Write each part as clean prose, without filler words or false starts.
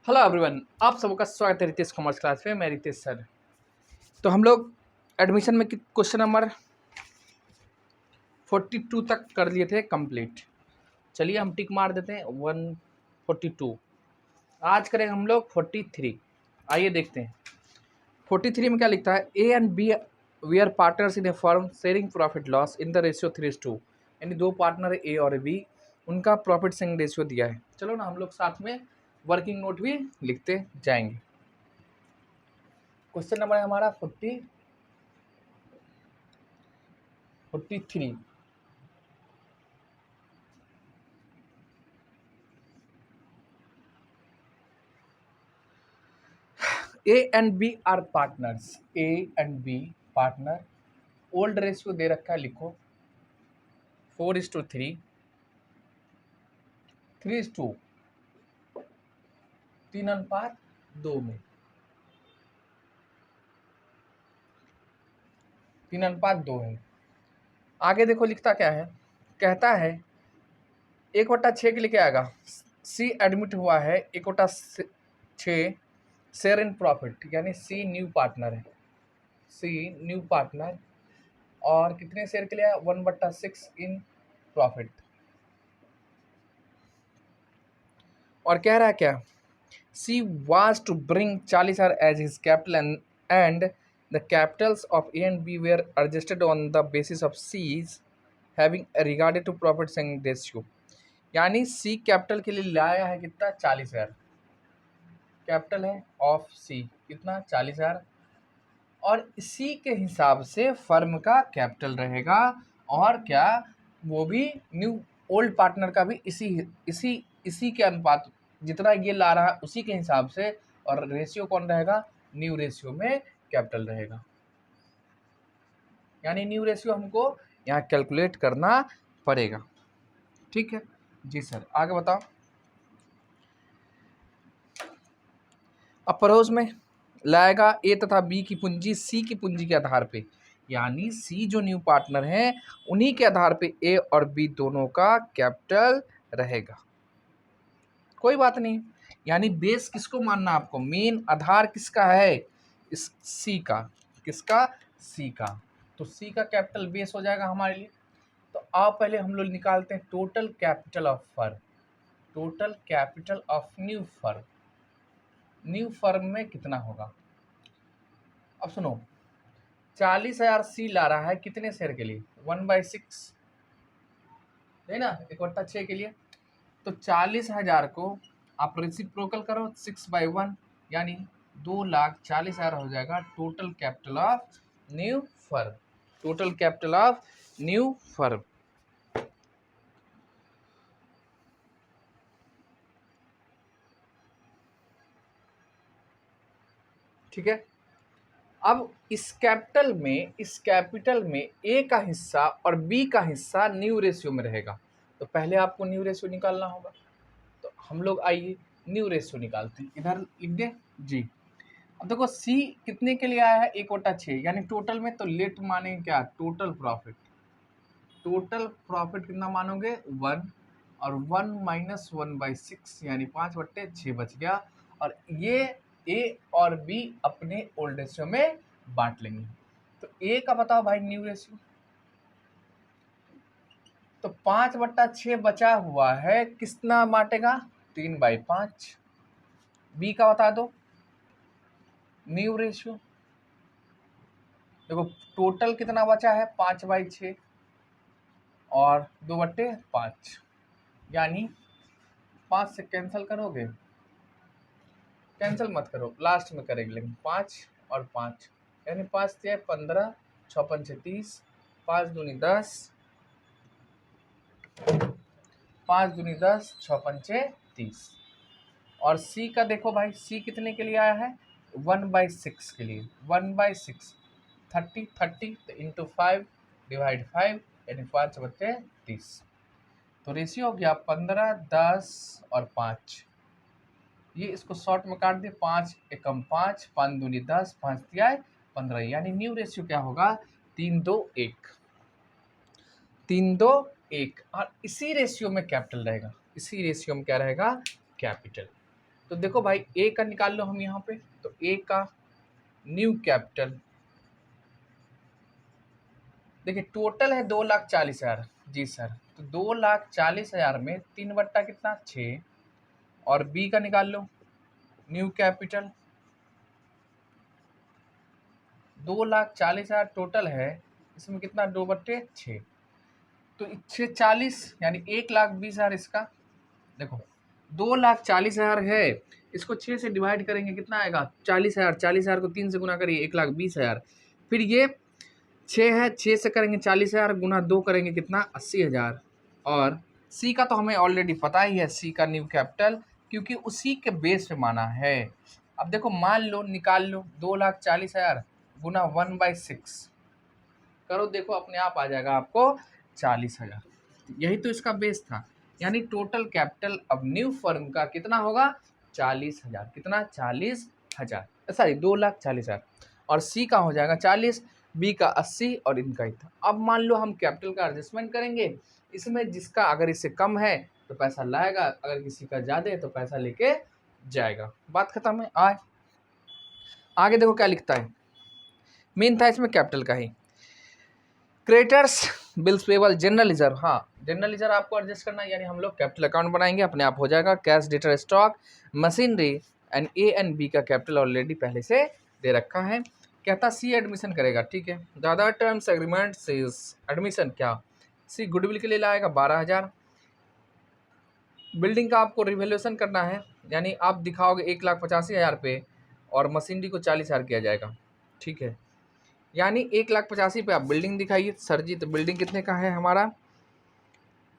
Hello everyone, आप सबका स्वागत है रितेश कॉमर्स क्लास में। मैं रितेश सर। तो हम लोग एडमिशन में क्वेश्चन नंबर 42 तक कर लिए थे कंप्लीट। चलिए हम टिक मार देते हैं 142। आज करेंगे हम लोग 43। आइए देखते हैं 43 में क्या लिखता है। A and B we are partners in a firm sharing profit loss in the ratio 3:2। यानी दो पार्टनर ए और बी, उनका प्रॉफिट शेयरिंग रेशियो दिया है। चलो ना हम लोग साथ में वर्किंग नोट भी लिखते जाएंगे। क्वेश्चन नंबर है हमारा 43। A and B are partners. A and B partner. Old ratio दे रखा है, लिखो 4:3, 3:2, 3:2 में, 3:2 है। आगे देखो लिखता क्या है, कहता है 1/6 के लिए क्या आएगा। सी एडमिट हुआ है 1/6 शेयर इन प्रॉफिट, यानी सी न्यू पार्टनर है। सी न्यू पार्टनर और कितने शेयर के लिए आया 1/6 इन प्रॉफिट। और कह रहा है क्या, she was to bring 40,000 as his capital and the capitals of A and B were adjusted on the basis of C's having regarded to profit sharing ratio। यानी C कैपिटल के लिए लाया है कितना 40,000, कैपिटल है ऑफ C कितना 40,000, और इसी के हिसाब से फर्म का कैपिटल रहेगा। और क्या, वो भी न्यू ओल्ड पार्टनर का भी इसी इसी इसी के अनुपात, जितना ये ला रहा है उसी के हिसाब से। और रेशियो कौन रहेगा, न्यू रेशियो में कैपिटल रहेगा। यानी न्यू रेशियो हमको यहाँ कैलकुलेट करना पड़ेगा। ठीक है जी सर, आगे बताओ। अब पड़ोस में लाएगा ए तथा बी की पूंजी सी की पूंजी के आधार पे, यानी सी जो न्यू पार्टनर है उन्हीं के आधार पे ए और बी दोनों का कैपिटल रहेगा। कोई बात नहीं, यानी बेस किसको मानना आपको, मेन आधार किसका है, इस सी का। किसका, सी का। तो सी का कैपिटल बेस हो जाएगा हमारे लिए। तो आप पहले हम लोग निकालते हैं total capital of firm. Total capital of new firm, new firm में कितना होगा। अब सुनो, 40,000 सी ला रहा है कितने शेयर के लिए 1/6 है ना, 1/6 के लिए। तो 40,000 को आप रेसिप्रोकल करो 6/1, यानी 2,40,000 हो जाएगा total capital of new firm. Total capital of new firm. ठीक है। अब इस कैपिटल में ए का हिस्सा और बी का हिस्सा न्यू रेशियो में रहेगा। तो पहले आपको न्यू रेशियो निकालना होगा। तो हम लोग आइए न्यू रेशियो निकालते हैं, इधर लिख दे जी। अब देखो सी कितने के लिए आया है 1/6, यानी टोटल में। तो लेट मानेंगे क्या, टोटल प्रॉफिट। टोटल प्रॉफिट कितना मानोगे 1, और 1 - 1/6 यानी 5/6 बच गया। और ये ए और बी अपने ओल्ड रेशियो में बांट लेंगे। तो ए का बताओ भाई न्यू रेशियो। तो 5/6 बचा हुआ है, कितना बांटेगा 3/5। बी का बता दो न्यू रेशियो। देखो टोटल कितना बचा है 5/6 और 2/5, यानी 5 से कैंसिल करोगे, कैंसिल मत करो, लास्ट में करेंगे। लेकिन 5 और 5 यानी 5 से 15, 6×5 = 30, 5 दूनी 10, 5 दूनी 10, 6×5 = 30। और सी का देखो भाई, सी कितने के लिए आया है 1/6 के लिए। 1/6 30 तो इंटू 5 डिवाइड 5, यानी 5/30। तो रेशियो हो गया 15, 10 और 5। ये इसको शॉर्ट में काट दे, 5 एकम 5, 5 दूनी 10, 5 तिया 15, यानी न्यू रेशियो क्या होगा 3:2:1। 3:2:1। और इसी रेशियो में कैपिटल रहेगा। इसी रेशियो में क्या रहेगा, कैपिटल। तो देखो भाई ए का निकाल लो हम यहाँ पे, तो ए का न्यू कैपिटल, देखिए टोटल है 2,40,000। जी सर, तो 2,40,000 में 3 बट्टा कितना 6, और बी का निकाल लो न्यू कैपिटल, 2,40,000 टोटल है, इसमें कितना 2/6, तो 6 40 यानी 1,20,000 इसका। देखो 2,40,000 है, इसको 6 से डिवाइड करेंगे कितना आएगा 40,000, 40,000 को 3 से गुना करिए 1,20,000। फिर ये 6 है, 6 से करेंगे 40,000 गुना 2 करेंगे कितना 80,000। और सी का तो हमें ऑलरेडी पता ही है, सी का न्यू कैपिटल, क्योंकि उसी के बेस पे माना है। अब देखो मान लो निकाल लो 2,40,000 गुना 1/6 करो, देखो अपने आप आ जाएगा आपको 40,000। यही तो इसका बेस था, यानी टोटल कैपिटल अब न्यू फर्म का कितना होगा 40,000, कितना 40,000, सॉरी 2,40,000, और सी का हो जाएगा 40, बी का 80 और इनका ही था। अब मान लो हम कैपिटल का एडजस्टमेंट करेंगे, इसमें जिसका अगर इससे कम है तो पैसा लाएगा, अगर किसी का ज़्यादा है तो पैसा लेके जाएगा। बात खत्म है। आगे देखो क्या लिखता है, मेन था इसमें कैपिटल का ही। Creditors, bills payable, general reserve, हाँ जनरल रिजर्व आपको एडजस्ट करना है, यानी हम लोग कैपिटल अकाउंट बनाएंगे, अपने आप हो जाएगा। Cash, debtor, stock, machinery and A and B का कैपिटल ऑलरेडी पहले से दे रखा है। कहता सी एडमिशन करेगा, ठीक है। The other terms agreement says admission क्या, सी गुडविल के लिए लाएगा 12,000। बिल्डिंग का आपको रिवैल्यूएशन करना है, यानी आप दिखाओगे 1,85,000 पे और मशीनरी को 40,000 किया जाएगा, ठीक है। यानी 1,85,000 पे आप बिल्डिंग दिखाइए। सर जी तो बिल्डिंग कितने का है हमारा,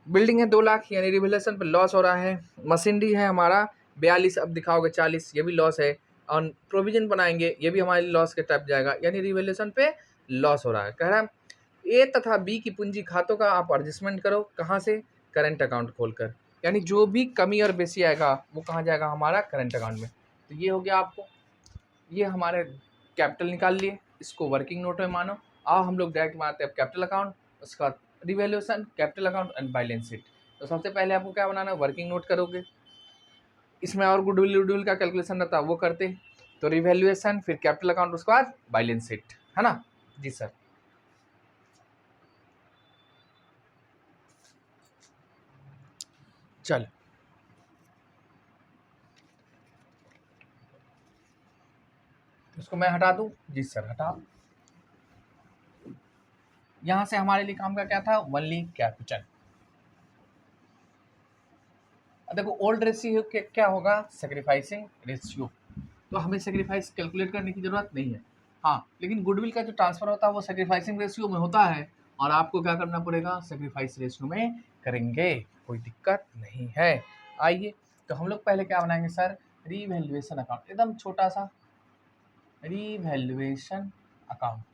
बिल्डिंग है 2 लाख, यानी रिवैल्यूएशन पे लॉस हो रहा है। मशीनरी है हमारा 42, अब दिखाओगे 40, ये भी लॉस है। और प्रोविजन बनाएंगे, ये भी हमारे लॉस के टाइप जाएगा, यानी रिवैल्यूएशन पे लॉस हो रहा है। कह रहा है ए तथा बी की पूंजी खातों का आप एडजस्टमेंट करो, कहाँ से, करंट अकाउंट खोलकर, यानी जो भी कमी और बेसी आएगा वो कहाँ जाएगा हमारा करंट अकाउंट में। तो ये हो गया आपको, ये हमारे कैपिटल निकाल लिए, इसको वर्किंग नोट में मानो। आओ हम लोग डायरेक्ट मानते हैं कैपिटल अकाउंट, उसका revaluation, capital account and balance sheet. तो सबसे पहले आपको क्या बनाना है, वर्किंग नोट करोगे, इसमें और गुडविल वुडविल का कैलकुलेशन रहता है वो करते, तो रिवैल्यूएशन फिर कैपिटल अकाउंट उसके बाद बैलेंस शीट, है ना। जी सर, चल इसको मैं हटा दूं। जी सर हटा। यहां से हमारे लिए काम का क्या था, ओनली कैपिटल। देखो ओल्ड रेशियो क्या होगा, सेक्रीफाइसिंग रेशियो, तो हमें सेक्रीफाइस कैलकुलेट करने की जरूरत नहीं है। हाँ लेकिन गुडविल का जो ट्रांसफर होता है वो सेक्रीफाइसिंग रेशियो में होता है, और आपको क्या करना पड़ेगा, सेक्रीफाइस रेशियो में करेंगे, कोई दिक्कत नहीं है। आइए तो हम लोग पहले क्या बनाएंगे सर, रीवैल्यूएशन अकाउंट, एकदम छोटा सा रीवैल्यूएशन अकाउंट,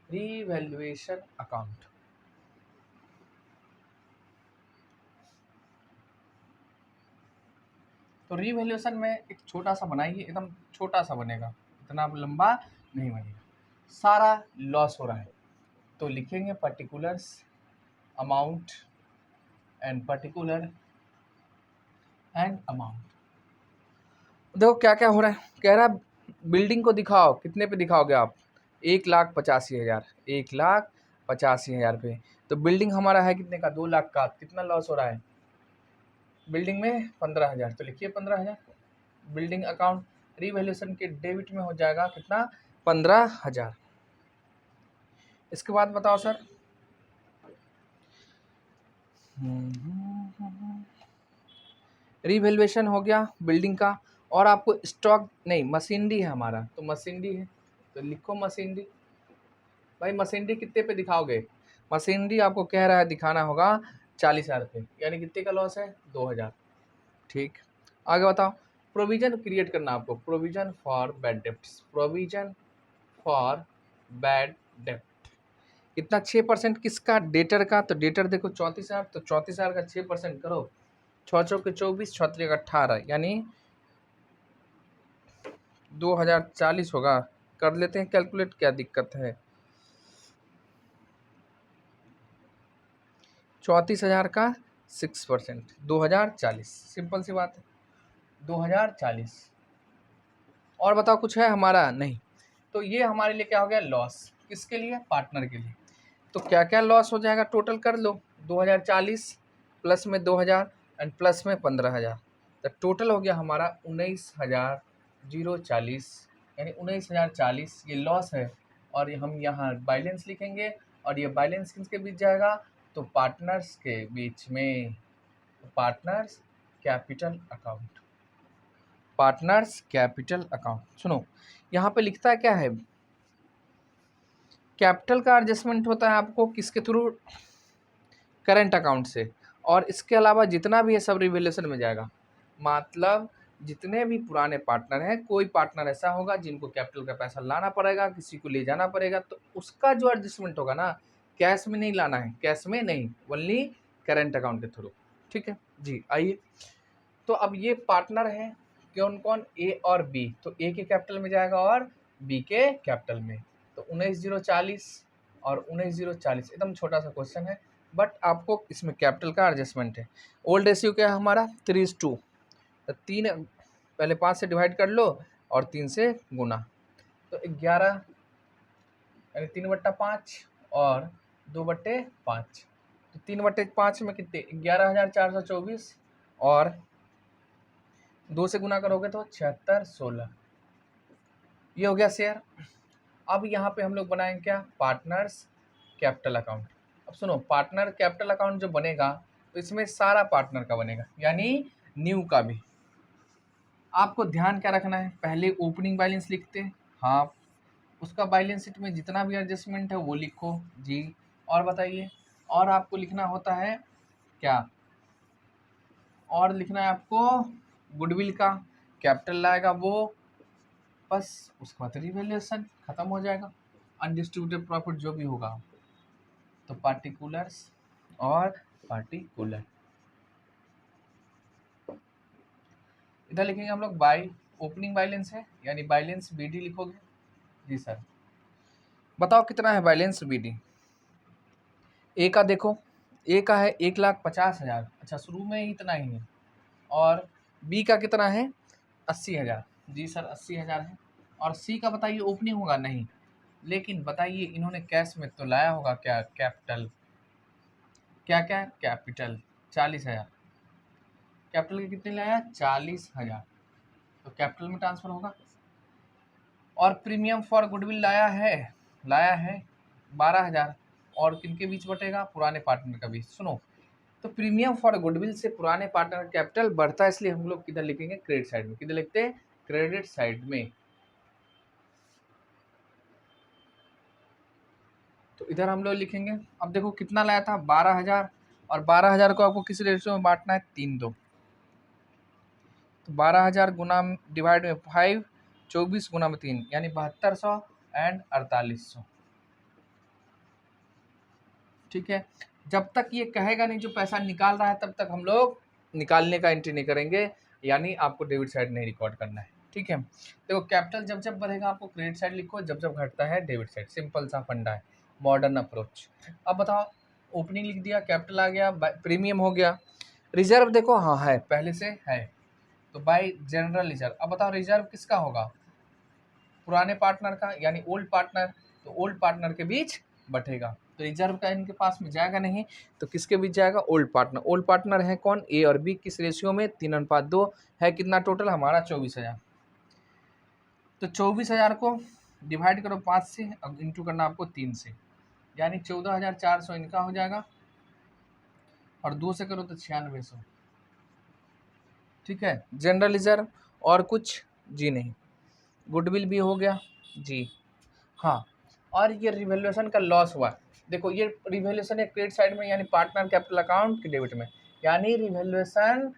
रीवैल्यूएशन अकाउंट। तो रीवैल्यूएशन में एक छोटा सा बनाइए, एकदम छोटा सा बनेगा, इतना लंबा नहीं बनेगा। सारा लॉस हो रहा है तो लिखेंगे particulars amount and particular and amount. देखो क्या क्या हो रहा है, कह रहा है बिल्डिंग को दिखाओ, कितने पे दिखाओगे आप, 1,85,000, 1,85,000 पे। तो बिल्डिंग हमारा है कितने का, 2 लाख का, कितना लॉस हो रहा है बिल्डिंग में 15,000, तो लिखिए 15,000। बिल्डिंग अकाउंट रीवैल्यूएशन के डेबिट में हो जाएगा कितना 15,000। इसके बाद बताओ सर, रीवैल्यूएशन हो गया बिल्डिंग का, और आपको स्टॉक नहीं, मशीनरी है हमारा, तो मशीनरी है तो लिखो मशीनरी। भाई मशीनरी कितने पे दिखाओगे, मशीनरी आपको कह रहा है दिखाना होगा 40,000 पे, यानी कितने का लॉस है 2,000। ठीक, आगे बताओ। प्रोविजन क्रिएट करना आपको, प्रोविजन फॉर बैड डेप्ट, प्रोविजन फॉर बैड डेप्ट कितना 6% किसका, डेटर का। तो डेटर देखो 34,000, तो 34,000 का 6% करो, 6 चौके 24, 6 त्रिक 18, यानी 2,040 होगा। कर लेते हैं कैलकुलेट, क्या दिक्कत है। 34,000 का 6%, 2,040, सिंपल सी बात है। 2040। और बताओ कुछ है हमारा? नहीं। तो ये हमारे लिए क्या हो गया? लॉस। किसके लिए? पार्टनर के लिए। तो क्या क्या लॉस हो जाएगा टोटल कर लो। 2040 प्लस में 2000 एंड प्लस में 15,000, तो टोटल हो गया हमारा 19,040, यानी 19,040 ये लॉस है। और हम यहाँ बैलेंस लिखेंगे, और ये बैलेंस किसके बीच जाएगा? तो पार्टनर्स के बीच में। Partners capital account. Partners capital account. सुनो, यहाँ पे लिखता है क्या है? कैपिटल का एडजस्टमेंट होता है आपको किसके थ्रू? करंट अकाउंट से। और इसके अलावा जितना भी है सब रिवैल्यूएशन में जाएगा। मतलब जितने भी पुराने पार्टनर हैं, कोई पार्टनर ऐसा होगा जिनको कैपिटल का पैसा लाना पड़ेगा, किसी को ले जाना पड़ेगा, तो उसका जो एडजस्टमेंट होगा ना, कैश में नहीं लाना है, कैश में नहीं, ओनली करंट अकाउंट के थ्रू। ठीक है जी। आइए, तो अब ये पार्टनर है कौन कौन? ए और बी। तो ए के कैपिटल में जाएगा और बी के कैपिटल में। तो 19,040 और 19,040 एकदम छोटा सा क्वेश्चन है, बट आपको इसमें कैपिटल का एडजस्टमेंट है। ओल्ड रेशियो क्या है हमारा? 3:2। तो 3 पहले 5 से डिवाइड कर लो और 3 से गुना, तो 11, यानी 3/5 और 2/5। तो 3/5 में कितने? 11,424, और 2 से गुना करोगे तो 7616। ये हो गया शेयर। अब यहाँ पे हम लोग बनाएंगे क्या? Partners capital account. अब सुनो, पार्टनर कैपिटल अकाउंट जो बनेगा, तो इसमें सारा पार्टनर का बनेगा, यानी न्यू का भी। आपको ध्यान क्या रखना है? पहले ओपनिंग बैलेंस लिखते हैं, हाँ, उसका बैलेंस शीट में जितना भी एडजस्टमेंट है वो लिखो जी। और बताइए, और आपको लिखना होता है क्या? और लिखना है आपको गुडविल का कैपिटल लाएगा वो, बस उसके बाद रिवैल्यूएशन खत्म हो जाएगा। अनडिस्ट्रीब्यूटेड प्रॉफिट जो भी होगा, तो पार्टिकुलर्स और पार्टिकुलर। इधर लिखेंगे हम लोग बाई ओपनिंग बैलेंस है, यानी बैलेंस बीडी लिखोगे जी सर। बताओ कितना है बैलेंस बीडी? ए का देखो, ए का है 1,50,000। अच्छा, शुरू में ही इतना ही है। और बी का कितना है? 80,000। जी सर 80,000 है। और सी का बताइए ओपनिंग होगा? नहीं। लेकिन बताइए इन्होंने कैश में तो लाया होगा क्या? कैपिटल। क्या क्या? कैपिटल 40,000। कैपिटल के कितने लाया? 40,000। तो कैपिटल में ट्रांसफर होगा। और प्रीमियम फॉर गुडविल लाया है 12,000। और किनके बीच बटेगा? पुराने पार्टनर का बीच। सुनो, तो प्रीमियम फॉर गुडविल से पुराने पार्टनर कैपिटल बढ़ता है, इसलिए हम लोग किधर लिखेंगे? क्रेडिट साइड में। किधर लिखते हैं? क्रेडिट साइड में। तो इधर हम लोग लिखेंगे। अब देखो कितना लाया था? 12,000। और 12,000 को आपको किस रेशियो में बांटना है? 3:2। तो 12,000 गुना डिवाइड में 5, 24 गुना में 3, यानी 7200 एंड 4800। ठीक है। जब तक ये कहेगा नहीं जो पैसा निकाल रहा है, तब तक हम लोग निकालने का एंट्री नहीं करेंगे, यानी आपको डेबिट साइड नहीं रिकॉर्ड करना है। ठीक है। देखो कैपिटल जब जब बढ़ेगा आपको क्रेडिट साइड लिखो, जब जब घटता है डेबिट साइड। सिंपल सा फंडा है, मॉडर्न अप्रोच। अब बताओ, ओपनिंग लिख दिया, कैपिटल आ गया, प्रीमियम हो गया। रिजर्व देखो, हाँ है, पहले से है, तो बाय जनरल रिजर्व। अब बताओ रिजर्व किसका होगा? पुराने पार्टनर का, यानी ओल्ड पार्टनर। तो ओल्ड पार्टनर के बीच बटेगा, तो रिजर्व का इनके पास में जाएगा नहीं, तो किसके बीच जाएगा? Old partner. ओल्ड पार्टनर है कौन? ए और बी। किस रेशियो में? 3:2 है। कितना टोटल हमारा? 24,000। तो 24,000 को डिवाइड करो 5 से, अब इंटू करना आपको 3 से, यानी 14,400 इनका हो जाएगा, और 2 से करो तो 9600। ठीक है। जनरल रिजर्व और कुछ जी नहीं। गुडविल भी हो गया जी। हाँ, और ये रिवैल्यूएशन का लॉस हुआ। देखो ये रिवैल्यूएशन है क्रेडिट साइड में, यानी पार्टनर कैपिटल अकाउंट के डेबिट में, यानी रिवैल्यूएशन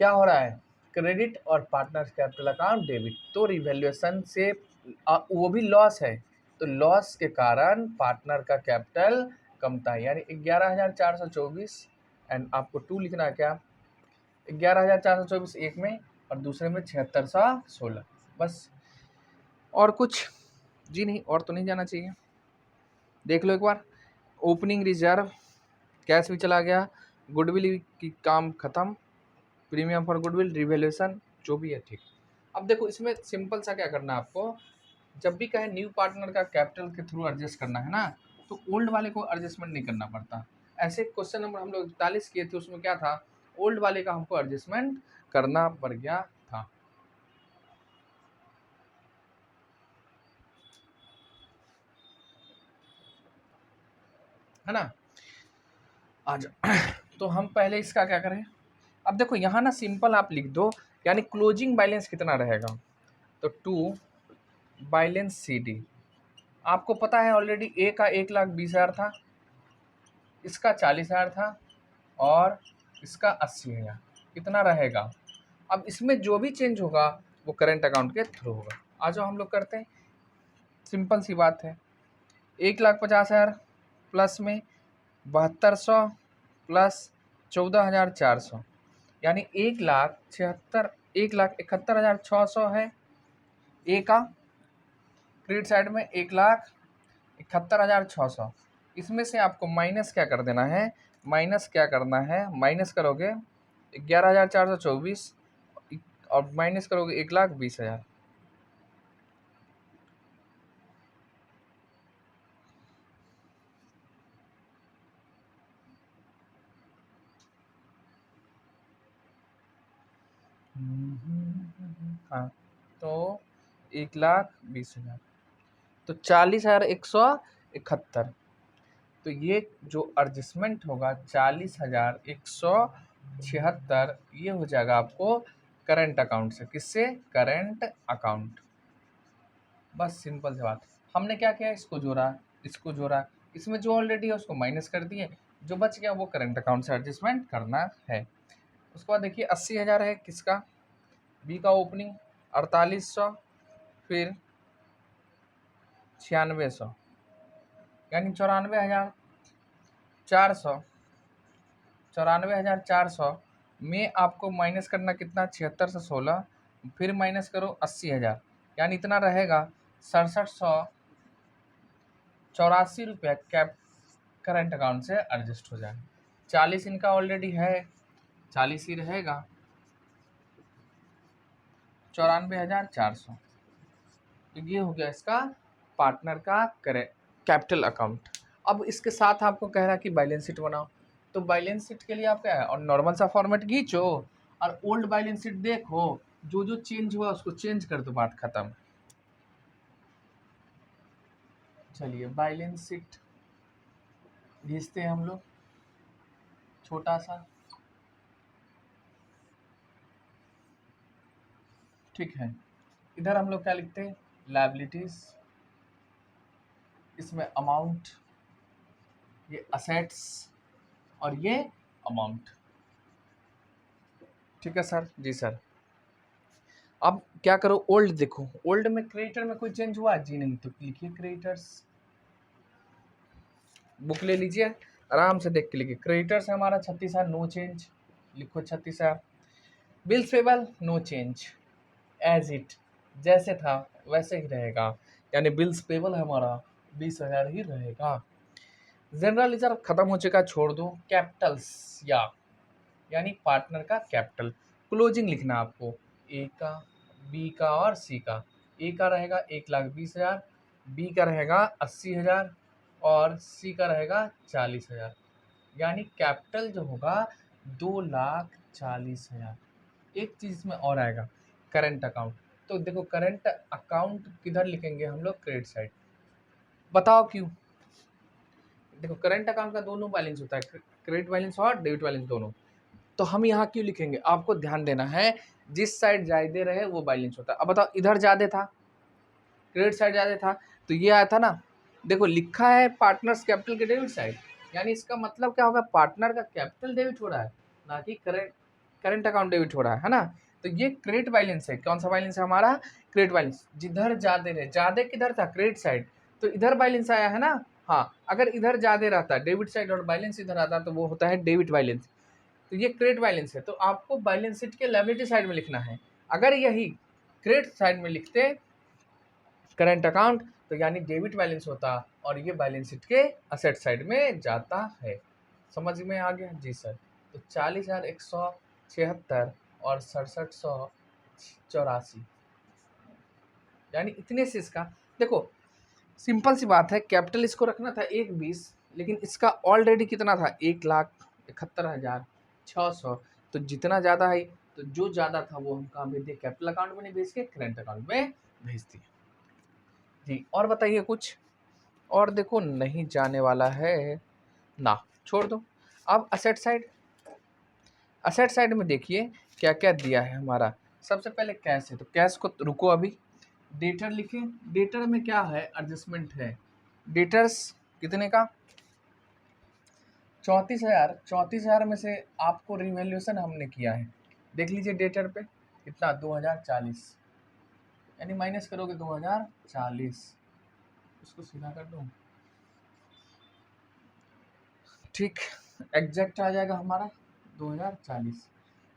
क्या हो रहा है? क्रेडिट और पार्टनर कैपिटल अकाउंट डेबिट। तो रिवैल्यूएशन से वो भी लॉस है, तो लॉस के कारण पार्टनर का कैपिटल कमता है, यानी 11,424। एंड आपको 2 लिखना है क्या? 11,424 एक में, और दूसरे में 7616। बस, और कुछ जी नहीं, और तो नहीं जाना चाहिए। देख लो एक बार, ओपनिंग रिजर्व, कैश भी चला गया, गुडविल की काम खत्म, प्रीमियम फॉर गुडविल, रिवैल्यूएशन, जो भी है, ठीक। अब देखो इसमें सिंपल सा क्या करना है आपको, जब भी कहे न्यू पार्टनर का कैपिटल के थ्रू एडजस्ट करना है ना, तो ओल्ड वाले को एडजस्टमेंट नहीं करना पड़ता। ऐसे क्वेश्चन नंबर हम लोग 41 किए थे, उसमें क्या था, ओल्ड वाले का हमको एडजस्टमेंट करना पड़ गया था। है ना। आज तो हम पहले इसका क्या करें, अब देखो यहाँ ना सिंपल आप लिख दो, यानी क्लोजिंग बैलेंस कितना रहेगा, तो 2 बैलेंस सी डी। आपको पता है ऑलरेडी ए का 1,20,000 था, इसका 40,000 था, और इसका 80,000, कितना रहेगा। अब इसमें जो भी चेंज होगा वो करेंट अकाउंट के थ्रू होगा। आ जाओ हम लोग करते हैं, सिंपल सी बात है। 1,50,000 प्लस में 7,200 प्लस 14,400, यानी 1,71,600 है ए का, क्रेडिट साइड में 1,71,600। इसमें से आपको माइनस क्या कर देना है, माइनस क्या करना है, माइनस करोगे 11,424 और माइनस करोगे 1,20,000। हाँ, तो 1,20,000, तो 40,171। तो ये जो एडजस्टमेंट होगा 40,176, ये हो जाएगा आपको करंट अकाउंट से। किससे, करंट अकाउंट। बस सिंपल सी बात। हमने क्या किया, इसको जोड़ा, इसको जोड़ा, इसमें जो ऑलरेडी है उसको माइनस कर दिए, जो बच गया वो करंट अकाउंट से एडजस्टमेंट करना है। उसके बाद देखिए 80,000 है किसका, बी का ओपनिंग 4,800, फिर 9600, यानी 94,400। 94,400 में आपको माइनस करना कितना, 76 से 16, फिर माइनस करो 80,000, यानी इतना रहेगा 6,784 रुपया कैप करंट अकाउंट से एडजस्ट हो जाए। 40 इनका ऑलरेडी है, 40 ही रहेगा, 94,400। तो ये हो गया इसका पार्टनर का कैपिटल अकाउंट। अब इसके साथ आपको कह रहा है कि बैलेंस शीट बनाओ, तो बैलेंस शीट के लिए आप क्या है, और नॉर्मल सा फॉर्मेट खींचो और ओल्ड बैलेंस शीट देखो, जो जो चेंज हुआ उसको चेंज कर दो, बात खत्म। चलिए बैलेंस शीट भेजते हैं हम लोग, छोटा सा, ठीक है। इधर हम लोग क्या लिखते हैं, लायबिलिटीज, इसमें अमाउंट, ये असेट्स और ये अमाउंट, ठीक है सर, जी सर। अब क्या करो, ओल्ड देखो, ओल्ड में क्रेडिटर में कोई चेंज हुआ जी नहीं, तो लिखिए क्रेडिटर्स, बुक ले लीजिए, आराम से देख के लिखिए। क्रेडिटर्स है हमारा 36,000, नो चेंज, लिखो 36,000। Bills payable no change, as it, जैसे था वैसे ही रहेगा, यानी बिल्स पेबल हमारा 20,000 ही रहेगा। जनरल रिजर्व खत्म हो चुका, छोड़ दो। कैपिटल्स यानी पार्टनर का कैपिटल, क्लोजिंग लिखना आपको, ए का, बी का और सी का। ए का रहेगा 1,20,000, बी का रहेगा 80,000 और सी का रहेगा 40,000, यानी कैपिटल जो होगा 2,40,000। एक चीज़ में और आएगा, करंट अकाउंट। तो देखो करंट अकाउंट किधर लिखेंगे हम लोग, क्रेडिट साइड। बताओ क्यों, देखो करंट अकाउंट का दोनों बैलेंस होता है, क्रेडिट बैलेंस और डेबिट बैलेंस दोनों। तो हम यहाँ क्यों लिखेंगे, आपको ध्यान देना है, जिस साइड ज्यादा रहे वो बैलेंस होता है। अब बताओ, इधर ज्यादा था, क्रेडिट साइड ज्यादा था, तो ये आया था ना, देखो लिखा है पार्टनर्स कैपिटल के डेबिट साइड, यानी इसका मतलब क्या होगा, पार्टनर का कैपिटल डेबिट हो रहा है, ना कि करंट अकाउंट डेबिट हो रहा है ना। तो ये क्रेडिट बैलेंस है, कौन सा बैलेंस है हमारा, क्रेडिट बैलेंस। जिधर ज्यादा रहे, ज्यादा किधर था, क्रेडिट साइड, तो इधर बैलेंस आया है ना। हाँ, अगर इधर ज्यादा रहता डेबिट साइड और बैलेंस इधर आता तो वो होता है डेबिट बैलेंस। तो ये क्रेडिट बैलेंस है, तो आपको बैलेंस शीट के लायबिलिटी साइड में लिखना है। अगर यही क्रेडिट साइड में लिखते करंट अकाउंट, तो यानी डेबिट बैलेंस होता और ये बैलेंस शीट के असेट साइड में जाता है। समझ में आ गया जी सर। तो 40,100 76 और 6784, यानी इतने से इसका देखो सिंपल सी बात है, कैपिटल इसको रखना था 120, लेकिन इसका ऑलरेडी कितना था 1,71,600। तो जितना ज़्यादा है तो जो ज़्यादा था वो हम कहाँ भेज दिए, कैपिटल अकाउंट में नहीं भेज के करेंट अकाउंट में भेज दिए जी। और बताइए कुछ और, देखो नहीं जाने वाला है ना, छोड़ दो। अब असेट साइड में देखिए क्या क्या दिया है हमारा। सबसे पहले कैश है, तो कैश को रुको अभी, डेटर लिखे। डेटर में क्या है, एडजस्टमेंट है। डेटर्स कितने का 34,000। 34,000 में से आपको रिवैल्यूएशन हमने किया है, देख लीजिए डेटर पे कितना 2040, यानी माइनस करोगे 2040, उसको सीधा कर दूँ, ठीक, एग्जैक्ट आ जाएगा हमारा 2040।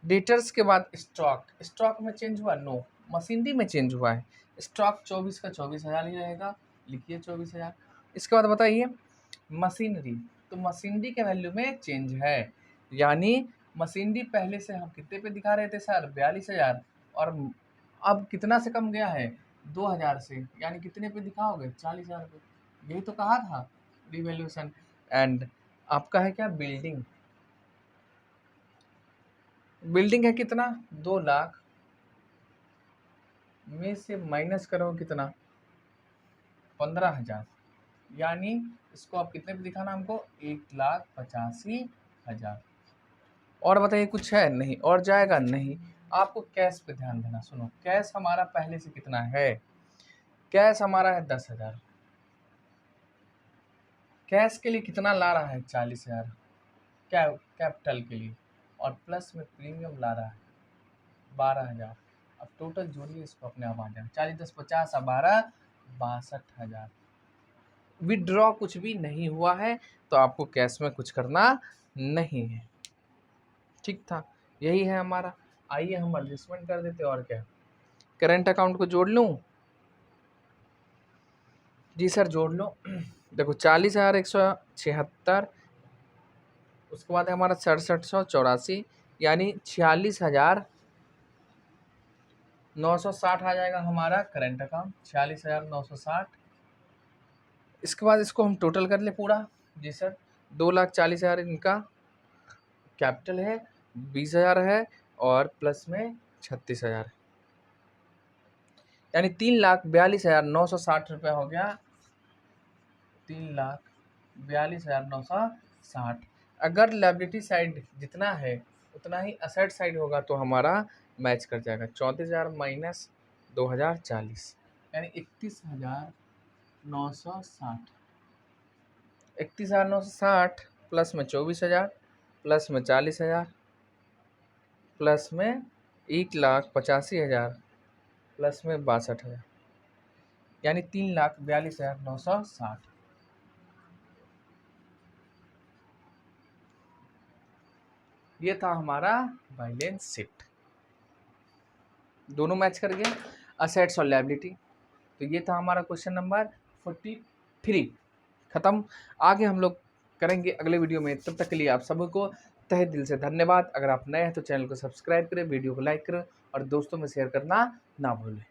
डेटर्स के बाद स्टॉक में चेंज हुआ, नो, मशीनरी में चेंज हुआ है। स्टॉक 24 का 24,000 ही रहेगा, लिखिए 24,000। इसके बाद बताइए मशीनरी, तो मशीनरी के वैल्यू में चेंज है, यानी मशीनरी पहले से हम कितने पे दिखा रहे थे सर 42,000, और अब कितना से कम गया है 2,000 से, यानी कितने पे दिखाओगे 40,000 पे, यही तो कहा था रिवैल्यूएशन। एंड आपका है क्या बिल्डिंग, बिल्डिंग है कितना 2 लाख में से माइनस करो कितना 15,000, यानी इसको आप कितने पे दिखाना हमको 1,85,000। और बताइए कुछ है, नहीं और जाएगा नहीं। आपको कैश पे ध्यान देना, सुनो कैश हमारा पहले से कितना है, कैश हमारा है 10,000, कैश के लिए कितना ला रहा है 40,000 कैपिटल के लिए, और प्लस में प्रीमियम ला रहा है 12,000। अब टोटल जोड़िए इसको, अपने आप आ जाए 40 10 50 और 12 62,000। विड्रॉ कुछ भी नहीं हुआ है, तो आपको कैश में कुछ करना नहीं है, ठीक था, यही है हमारा। आइए हम एडजस्टमेंट कर देते, और क्या करेंट अकाउंट को जोड़ लूँ, जी सर जोड़ लो। देखो 40,176, उसके बाद है हमारा 67,184, यानी 46,960 आ जाएगा हमारा करंट अकाउंट, 46,960। इसके बाद इसको हम टोटल कर ले पूरा, जी सर 2,40,000 इनका कैपिटल है, 20,000 है, और प्लस में 36,000, यानी 3,42,960 रुपये हो गया, 3,42,960। अगर लायबिलिटी साइड जितना है उतना ही असेट साइड होगा तो हमारा मैच कर जाएगा। 34,000 माइनस 2,040, यानी 31,960। 31,960 प्लस में 24,000 प्लस में 40,000 प्लस में 1,85,000 प्लस में 62,000, यानी 3,42,960। ये था हमारा बैलेंस शीट, दोनों मैच कर गए असेट्स और लायबिलिटी। तो ये था हमारा क्वेश्चन नंबर 43 खत्म। आगे हम लोग करेंगे अगले वीडियो में, तब तक के लिए आप सबको तहे दिल से धन्यवाद। अगर आप नए हैं तो चैनल को सब्सक्राइब करें, वीडियो को लाइक करें और दोस्तों में शेयर करना ना भूलें।